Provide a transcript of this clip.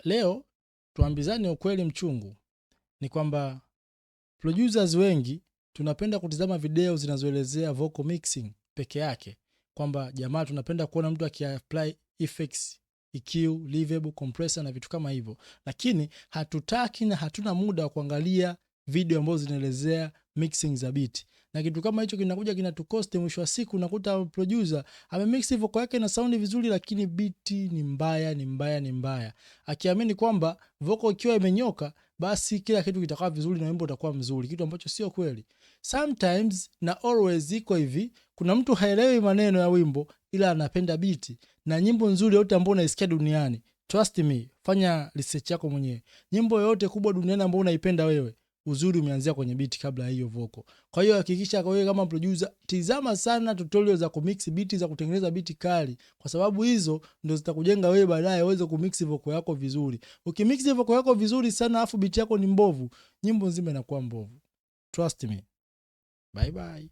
Leo tuambizane ukweli mchungu ni kwamba producers wengi tunapenda kutizama video zinazoelezea vocal mixing peke yake, kwamba jamaa tunapenda kuona mtu akiapply effects, EQ, reverb, compressor na vitu kama hivyo, lakini hatutaki na hatuna muda wa kuangalia video ambazo zinaelezea mixing za beat. Na kitu kama hicho kinakuja kinatukoste. Mwisho wa siku unakuta producer amemix vocal yake na sound vizuri, lakini beat ni mbaya. Akiamini kwamba vocal ikiwa imenyoka basi kila kitu kitakuwa vizuri na wimbo utakuwa mzuri, kitu ambacho sio kweli. Sometimes na always iko hivi, kuna mtu haelewi maneno ya wimbo ila anapenda beat. Na nyimbo nzuri yote ambayo unaisikia duniani, trust me, fanya research yako mwenyewe, nyimbo yote kubwa duniani ambayo unaipenda wewe, uzuri umeanzia kwenye beat kabla hiyo vocal. Kwa hiyo hakikisha kwa wewe kama producer, tizama sana tutorial za kumix beat, za kutengeneza beat kali, kwa sababu hizo ndio zitakujenga wewe baadaye uweze kumix vocal yako vizuri. Ukimix vocal yako vizuri sana afu beat yako ni mbovu, nyimbo nzima inakuwa mbovu. Trust me. Bye bye.